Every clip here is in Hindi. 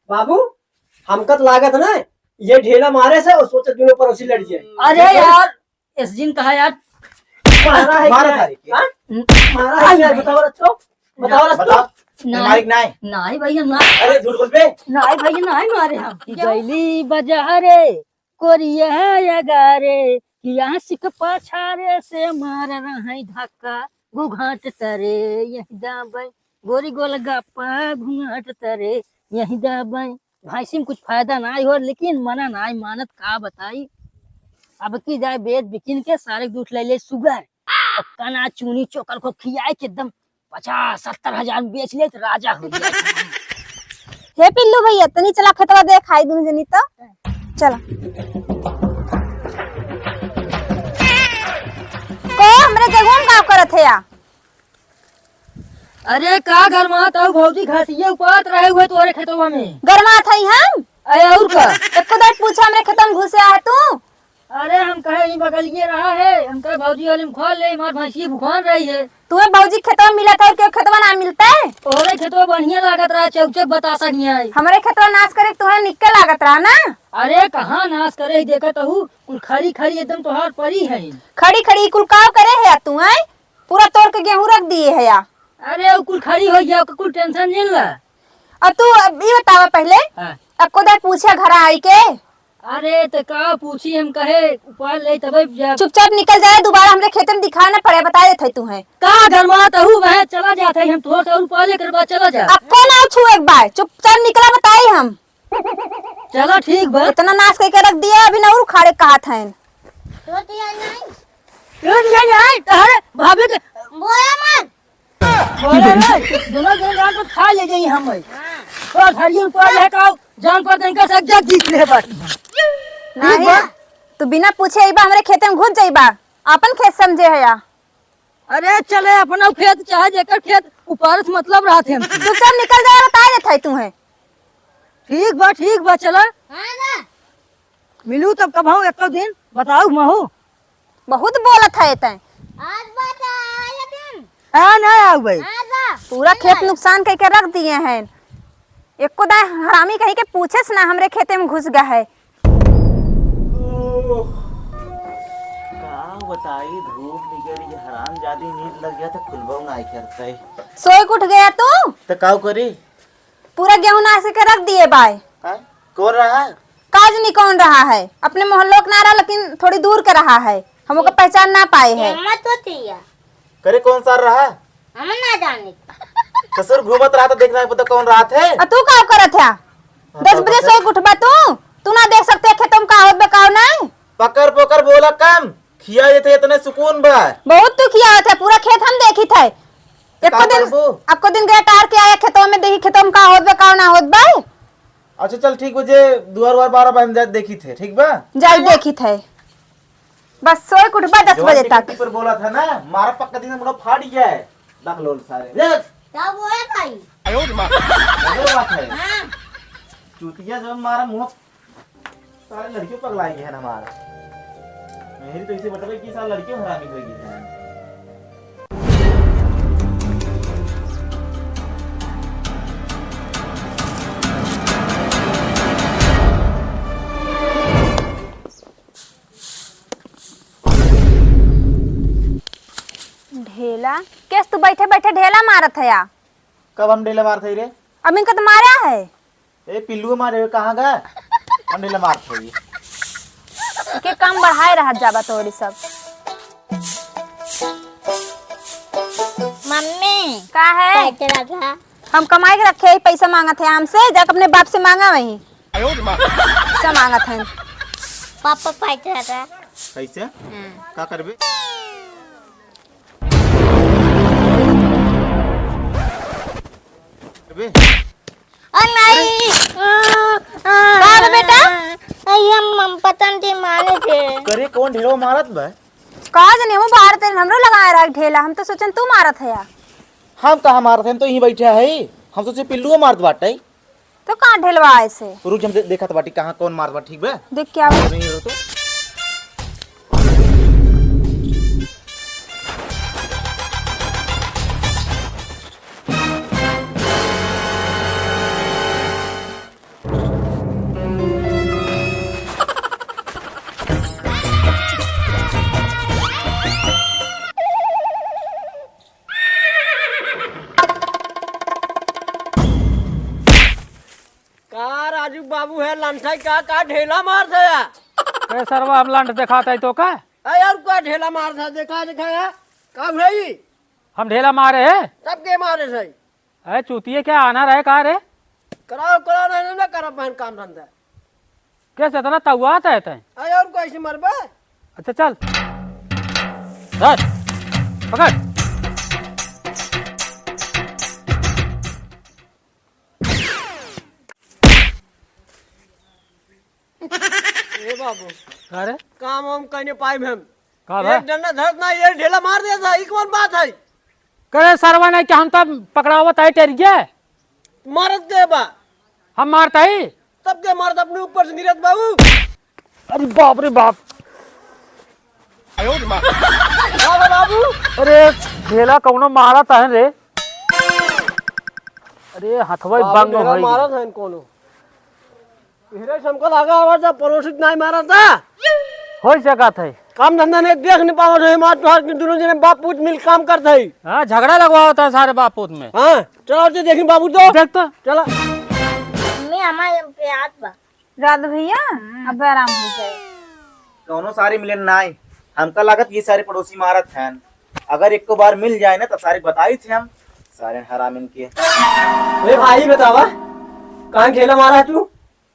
बाबू हमका तो लागत ना ये ढेला मारे से और सोचे दोनों पड़ोसी लड़ जाए। अरे यार इस दिन कहा यार मारा है मारा क्या? सारी के? हाँ? मारा है क्या? बताओ रस्तो बताओ रस्तो। मालिक नहीं नहीं भैया ना, अरे झूठ बोल बे। नहीं भैया नहीं मारे हम। गैली बाजारे कोरिया गारे यहाँ सिख पछारे से मार रहे धक्का घूंघाट तरे यही दाबे गोरी गोल गप्पा घूंघाट तरे यही दाबे। भाई सिम कुछ फायदा ना हो लेकिन मना ना मानत का बताई। अब की जाए बेच बिकिन के सारे दूध ले ले सुगर और कना चूनी चोकर को खियाए के एकदम 50-70 हजार बेच ले तो राजा हो गया। हे पिल्लू भैया तनी चला खतवा दे खाई दूं जनी तो चला को हमरे जगह में का करत है या अरे का घर में तो भौजी घाटिया उपात रहे हुए तोरे खेतवा में गरमा थई हम अरे और का एको दाट पूछा हमरे खत्म घुसे आ तू। अरे हम कहे ई बगलिए रहा है हम कहे भौजी वाले में खोल ले मार भैंसी भूखान रही है। तुम्हें भौजी खेतवा मिला था और के खेतवा ना मिलता है। तोरे खेतवा बढ़िया लागत रहा चौक चौक बता सकिया। हमरे खेतवा नाश करे तुम्हें निकल लागत रहा ना। अरे कहाँ नाश करे देखत हूँ कुल खड़ी खड़ी एकदम तोहार परी है। खड़ी खड़ी कुल काव करे है तू है पूरा तोड़ के गेहूं रख दिए है या। अरे वो कुल खड़ी हो गया कुल टेंशन नहीं ला। अब तू ये बतावा पहले हाँ। एको दाट पूछा घर आई के अरे तो का पूछी हम कहे ऊपर ले तबे चुपचाप निकल जाए दोबारा हमरे खेत में दिखा ना पड़े बता देते तू है। का घर में तो हूँ वह चला जाते हम थोड़ा सा ऊपर लेकर बाद चला जा। अब कौन आओ छू एक बार चुपचाप निकला बताई हम चलो ठीक बा इतना नाश करके रख दिया अभी ना उखाड़े कहा था। भाभी के बोले दोनों जान को खा ले गई हम और हरियर ऊपर लेकर जान पर देंगे सब जग जीत ले बस। नहीं तू बिना पूछे इबा हमरे खेत में घुस जाइबा अपन खेत समझे है या। अरे चले अपना खेत चाहे जेकर खेत ऊपर से मतलब रहा थे हम। चुपचाप निकल जाए बता देते तू है। ठीक बा चला मिलू तब कब हूँ एक दिन बताओ महू बहुत बोलत है तय नहीं आओ भाई पूरा खेत नुकसान करके रख दिए हैं। एको दाय हरामी कहीं के पूछे से ना हमरे खेते में घुस गया है। का बताई धूप निकल गई हराम जादी नींद लग गया तो खुलबाऊ ना करता है सोए उठ गया तू तो काऊ करी पूरा गेहूं नाश के रख दिए बाय कौन रहा काज नहीं कौन रहा है अपने मोहल्लों का नारा लेकिन थोड़ी दूर का रहा है हम को पहचान ना पाए है। करे कौन सा रहा हम ना जाने ससुर घूमत रहा तो देखना पता कौन रहा थे। तू का करत है 10 बजे सोए उठबा तू ना देख सकते खेतों का होत बेकाव नहीं पकड़ पकड़ बोला कम खिया देते इतने सुकून बा बहुत तू किया था पूरा खेत हम देखी थे आपको दिन गया टार के आया खेतों में देखी खेतों में का होत बेकाव ना होत बा। अच्छा चल ठीक बजे दुआर वार 12 बजे देखी थे ठीक बा जाई देखी थे बस सोए उठबा 10 बजे तक पर बोला था ना मारा पक्का दिन मुड़ा फाड़ गया है दखलोल सारे देख क्या वो है भाई वो बात है हां चूतिया जो मारा मुंह सारे लड़कियों पगला गए हैं हमारा मेरी तो इसे बतावे कि सारे लड़कियों हरामी हो गई हैं। ढेला कैस तू बैठे बैठे ढेला मारत है या। कब हम ढेला मार थे रे अब इनका तो मारा है ए पिल्लू मारे कहां गए हम ढेला मार थे के काम बढ़ाए रहा जाबा तोरी सब। मम्मी का है पैसा था हम कमाई के रखे पैसा मांगा थे हमसे जाकर अपने बाप से मांगा वही पैसा मांगा थे पापा पैसा था कैसे का करबे नहीं कौन बेटा हम पतन थी माने थे करे कौन ढेलो मारत बा कहा जने हम बाहर ते हमरो लगाए रहा ढेला हम तो सोचन तू मारत है या। हम कहां मारत हैं तो यहीं बैठे है हम तो सिर्फ पिल्लू मारत बाटे तो कहां ढेलवा ऐसे रुक हम देखत बाटी कहां कौन मारत बा ठीक बा देख क्या नहीं हो तो का राजू बाबू है लंठा का ढेला मार था के सरवा हम लंड दिखाता है तो का यार का ढेला मार था देखा है का भाई हम ढेला मारे है सब के मारे सही अरे चूतिए क्या आना रहे का रे कराओ नहीं ना करा बहन काम धंधा कैसे इतना तवा आता है तैं? यार को ऐसे मरबे अच्छा चल धर पकड़ ए बाबू अरे काम हम कहने पाए हम का भाई एक डंडा धर ना ये ढेला मार दिया था एक कौन बात है करे सरवा नहीं कि हम तब पकड़ावत है टेर गया मारत दे बा हम मारता ही तब के मारत अपने ऊपर से गिरत बाबू अरे बाप रे बाप बाबू अरे ढेला कौनो मारा था रे अरे हथवा बंग हो गई मारा था इनको हिरे हमको लगा आवाज पड़ोसी नहीं मारा था हो सका था काम धंधा नहीं देख नहीं पाओ रहे मार तो दोनों जने बाप पूत मिल काम करते ही हाँ झगड़ा लगवा होता है सारे बापूत में हाँ चलो जी देखी बाबू तो देख तो चला मम्मी हमारे प्याज बा रात भैया अब आराम हो जाए। दोनों सारे मिलन ना आए हमका लागत ये सारे पड़ोसी मारत हैं अगर एक को बार मिल जाए ना तो सारे बताई थे हम सारे हरामिन के अरे भाई बतावा कहाँ ढेला मारा तू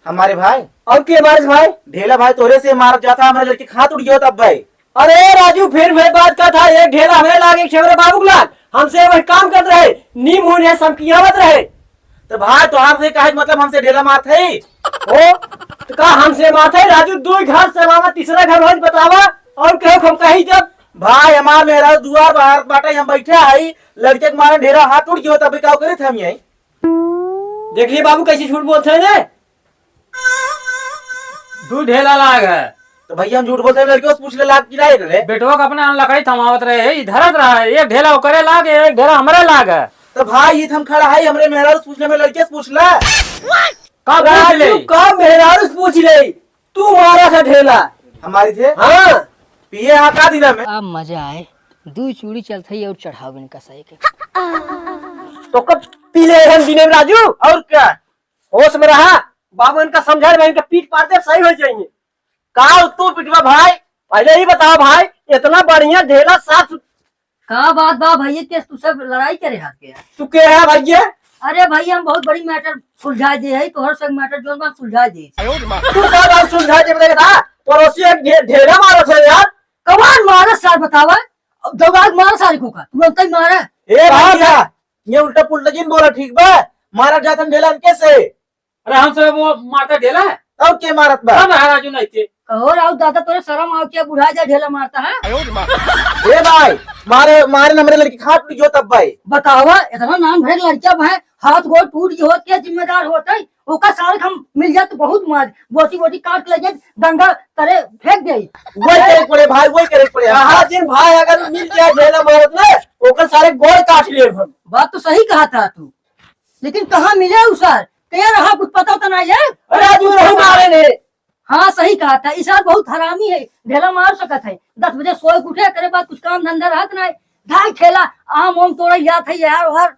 हमारे भाई और के मारे भाई ढेला भाई तोरे से मार जाता हमारे लड़के हाथ उड़ गया तब भाई अरे राजू फिर वही बात का था एक ढेला हमें लागे खेवरे बाबू के लाग हमसे वही काम कर रहे नीम हो रहे समकियावत रहे तो भाई तो आपसे कहे मतलब हमसे ढेला मार थे ओ तो कहा हमसे माथे राजू दो घर से मामा तीसरा घर रोज बतावा और कहो हम कहीं जब भाई हमार मेरा दुआर बाहर बाटे हम बैठे आई लड़के के मारे ढेरा हाथ उड़ गया तब क्या करे थे हम यही देखिए बाबू कैसे झूठ बोलते हैं दू ढेला लाग है तो भैया हम झूठ बोलते हैं लड़के से पूछ ले लाग गिराए रे बेटवा का अपने लकड़ी थमावत रहे इधरत रहा है एक ढेला करे लाग एक ढेला हमरे लाग है तो भाई ये हम खड़ा है हमरे मेहरा से पूछने में लड़के से पूछ ले का पूछ ले राजू का मेहरारू से पूछ ले तू मारा था ढेला हमारी थे हाँ पिए यहाँ का दिना में अब मजा आए दू चूड़ी चलते ही और चढ़ाव इनका सही के तो कब पी ले हम दिने में राजू और क्या होश में रहा बाबू इनका समझा रहे इनका पीठ पाड़ते सही हो जाएंगे का तू पिटवा भाई पहले ही बताओ भाई इतना बढ़िया ढेला साफ का बात बा भैया के तू सब लड़ाई करे हाथ के यार तू के है भैया अरे भाई हम बहुत बड़ी मैटर सुलझा दे है तोहर संग मैटर जोन बा सुलझा दे तू का बात सुलझा के बताया था पड़ोसी एक ढेला मारा था यार कमान मारा सार बतावा दवाग मारा सारी को का तुरंत ही मारा ए भैया ये उल्टा पुल्टा जिन बोला ठीक बा मारा जाता ढेला कैसे अरे हमसे वो मारता ढेला है तब के मारत बा सब है राजू नहीं थे कहो राव दादा तोरे शर्म आओ क्या बुढ़ा जा ढेला मारता है ए भाई मारे मारे नंबर लड़की हाथ उड़ गया तब भाई बतावा इतना नाम भर लड़का है हाथ गोड़ टूट गयो क्या जिम्मेदार होता है ओका साल हम मिल जाए तो बहुत मार बोटी बोटी काट ले जाए दंगा तरे फेंक गई वही करे पड़े भाई वही करे पड़े कहा जिन भाई अगर मिल जाए ढेला मारत ना ओकर सारे गोड़ काट लिए हम बात तो सही कहा था तू लेकिन कहाँ मिले उसार क्या रहा कुछ पता तो नहीं है राजू नहीं मारे ने हाँ सही कहा था इसार बहुत हरामी है ढेला मार सकत है 10 बजे सोए के उठे करे बाद कुछ काम धंधा रहत नहीं ढाई ठेला आम ओम तोड़ा याद है यार हर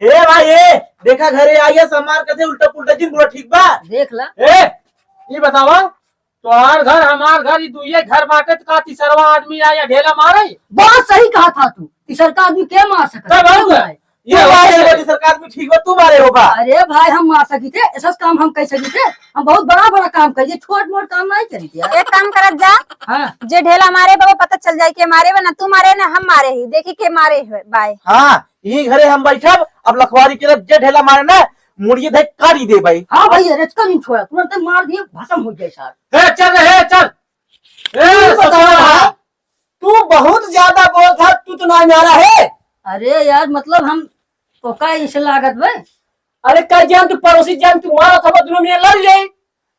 ए भाई ए देखा घरे आइए समार कैसे उल्टा पुल्टा जिन बोला ठीक बा देख ला ए ये बतावा तोहार घर हमार घर ये दुइये घर बाटे तो का तीसरवा आदमी आया ढेला मारे बहुत सही कहा था तू तीसर का आदमी क्या मार सकता तब आऊंगा। ये वाली सरकार में ठीक हो तू मारे होगा अरे भाई हम मार सकी थे ऐसा काम हम कर सकी थे हम बहुत बड़ा बड़ा काम करिए छोट मोट काम नहीं करी थे एक काम करत जा हाँ जे ढेला मारे बाबा पता चल जाए के मारे बा ना तू मारे ना हम मारे ही देखी के मारे है बाय हाँ यही घरे हम बैठब अब लखवारी के जे ढेला मारे ना मुड़िए धक काटी दे भाई हाँ भाई रेचका नहीं छोड़ा तुरंत मार दिए भस्म हो जाए सार ए चल रे चल ए बताओ तू बहुत ज्यादा बोल था तू तो नहीं मारा है अरे यार मतलब हम तो का इसे लागत भाई अरे कल जान तू पड़ोसी जान तू मारा था दोनों में लड़ जाए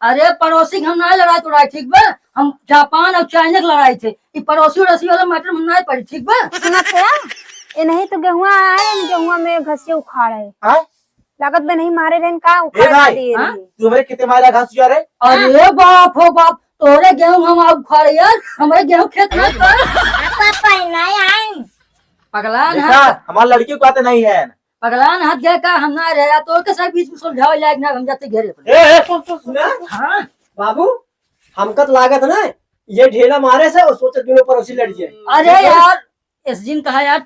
अरे पड़ोसी हम नहीं लड़ाई तोड़ाई ठीक बा हम जापान और चाइना के लड़ाई थे ये पड़ोसी रसी वाला मैटर हम नहीं पड़ी ठीक बा सुनत है ये नहीं तो गेहुआ आए गेहुआ में घसिया उखाड़ है हाँ लागत में नहीं मारे रहन का ए उखाड़ भाई दिए हाँ? रही। तू मेरे कितने मारा घास जा रहे अरे बाप हो बाप तोरे गेहूं हम आप उखाड़े यार हमारे गेहूं खेत में कर पापा नहीं आए पगला देखा ना हमारे लड़की को आते नहीं है पगलान हाथ गया का हम ना रहे तो के सब बीच में सुलझाओ लायक ना हम जाते घेरे पर। ए सुन सुना हाँ बाबू हमका तो लागत ना ये ढेला मारे से और सोचे दोनों पड़ोसी लड़ जाए। अरे यार इस दिन कहा यार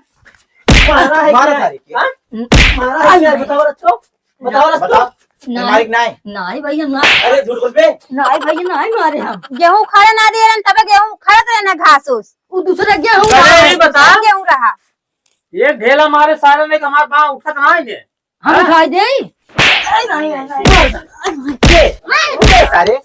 मारा है मारा क्या? सारी के। हाँ? मारा है क्या? बताओ रच्चो बताओ रच्चो। नहीं मालिक नहीं नहीं भैया ना अरे झूठ बोल बे। नहीं भैया नहीं मारे हम गेहूं खड़ा ना दिए तब गेहूं खड़त रहे ना घास उस वो दूसरा क्या हूँ अरे नहीं बता गेहूं रहा एक ढेला मारे सारे ने हमारे पाँव उठत ना है हम खाई दे ये, सारे